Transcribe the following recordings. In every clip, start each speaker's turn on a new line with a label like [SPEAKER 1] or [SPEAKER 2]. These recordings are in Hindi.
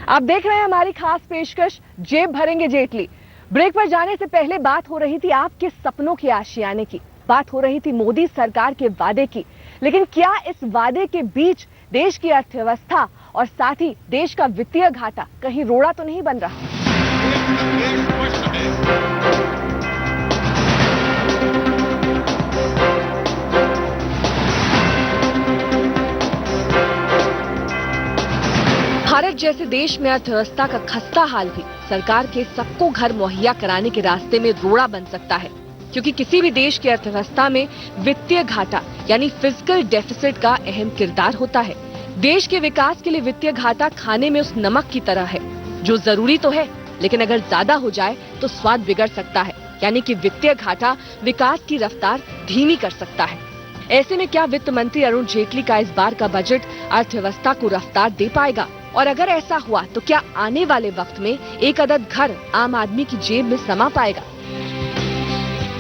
[SPEAKER 1] आप देख रहे हैं हमारी खास पेशकश जेब भरेंगे जेटली। ब्रेक पर जाने से पहले बात हो रही थी आपके सपनों की आशियाने की, बात हो रही थी मोदी सरकार के वादे की। लेकिन क्या इस वादे के बीच देश की अर्थव्यवस्था और साथ ही देश का वित्तीय घाटा कहीं रोड़ा तो नहीं बन रहा? भारत जैसे देश में अर्थव्यवस्था का खस्ता हाल भी सरकार के सबको घर मुहैया कराने के रास्ते में रोड़ा बन सकता है, क्योंकि किसी भी देश की अर्थव्यवस्था में वित्तीय घाटा यानी फिस्कल डेफिसिट का अहम किरदार होता है। देश के विकास के लिए वित्तीय घाटा खाने में उस नमक की तरह है जो जरूरी तो है, लेकिन अगर ज्यादा हो जाए तो स्वाद बिगड़ सकता है। यानी कि वित्तीय घाटा विकास की रफ्तार धीमी कर सकता है। ऐसे में क्या वित्त मंत्री अरुण जेटली का इस बार का बजट अर्थव्यवस्था को रफ्तार दे पाएगा? और अगर ऐसा हुआ तो क्या आने वाले वक्त में एक अदद घर आम आदमी की जेब में समा पाएगा?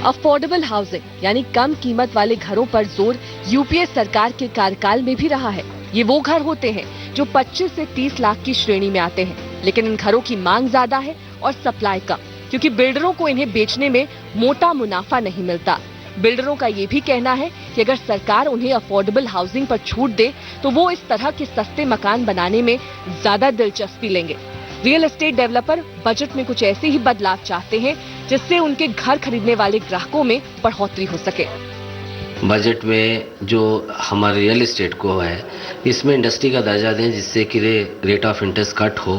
[SPEAKER 1] अफोर्डेबल हाउसिंग यानी कम कीमत वाले घरों पर जोर यूपीए सरकार के कार्यकाल में भी रहा है। ये वो घर होते हैं जो 25 से 30 लाख की श्रेणी में आते हैं, लेकिन इन घरों की मांग ज्यादा है और सप्लाई कम, क्योंकि बिल्डरों को इन्हें बेचने में मोटा मुनाफा नहीं मिलता। बिल्डरों का ये भी कहना है कि अगर सरकार उन्हें अफोर्डेबल हाउसिंग पर छूट दे तो वो इस तरह के सस्ते मकान बनाने में ज्यादा दिलचस्पी लेंगे। रियल एस्टेट डेवलपर बजट में कुछ ऐसे ही बदलाव चाहते हैं जिससे उनके घर खरीदने वाले ग्राहकों में बढ़ोतरी हो सके।
[SPEAKER 2] बजट में जो हमारे रियल एस्टेट को है, इसमें इंडस्ट्री का दर्जा दें जिससे कि रेट ऑफ इंटरेस्ट कट हो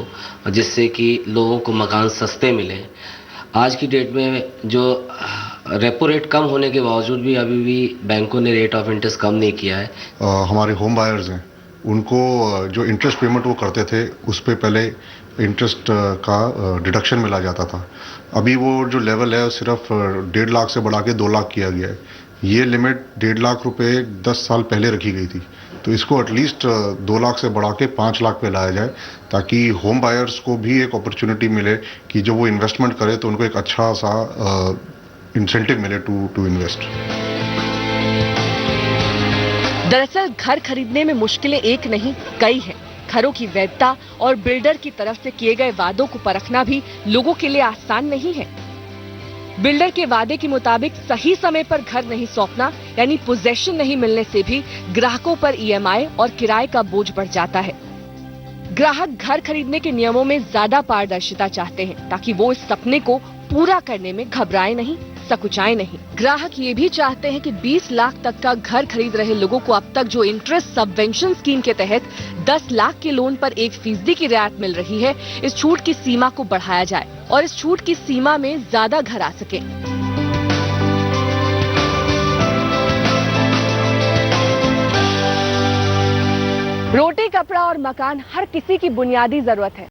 [SPEAKER 2] और जिससे कि लोगों को मकान सस्ते मिले। आज की डेट में जो रेपो रेट कम होने के बावजूद भी अभी भी बैंकों ने रेट ऑफ इंटरेस्ट कम नहीं किया है।
[SPEAKER 3] हमारे होम बायर्स हैं, उनको जो इंटरेस्ट पेमेंट वो करते थे उस पे पहले इंटरेस्ट का डिडक्शन मिला जाता था। अभी वो जो लेवल है सिर्फ 1.5 लाख से बढ़ा के 2 लाख किया गया है। ये लिमिट 1.5 लाख रुपए 10 साल पहले रखी गई थी, तो इसको एटलीस्ट 2 लाख से बढ़ा के 5 लाख पे लाया जाए, ताकि होम बायर्स को भी एक अपॉर्चुनिटी मिले कि जो वो इन्वेस्टमेंट करे तो उनको एक अच्छा सा इंसेंटिव मिले टू इन्वेस्ट।
[SPEAKER 1] दरअसल घर खरीदने में मुश्किलें एक नहीं कई हैं। घरों की वैधता और बिल्डर की तरफ से किए गए वादों को परखना भी लोगों के लिए आसान नहीं है। बिल्डर के वादे के मुताबिक सही समय पर घर नहीं सौंपना यानी पोजेशन नहीं मिलने से भी ग्राहकों पर ईएमआई और किराए का बोझ बढ़ जाता है। ग्राहक घर खरीदने के नियमों में ज्यादा पारदर्शिता चाहते हैं ताकि वो इस सपने को पूरा करने में घबराए नहीं, सकुचाए नहीं। ग्राहक ये भी चाहते हैं कि 20 लाख तक का घर खरीद रहे लोगों को अब तक जो इंटरेस्ट सबवेंशन स्कीम के तहत 10 लाख के लोन पर 1% की रियायत मिल रही है, इस छूट की सीमा को बढ़ाया जाए और इस छूट की सीमा में ज्यादा घर आ सके। रोटी, कपड़ा और मकान हर किसी की बुनियादी जरूरत है।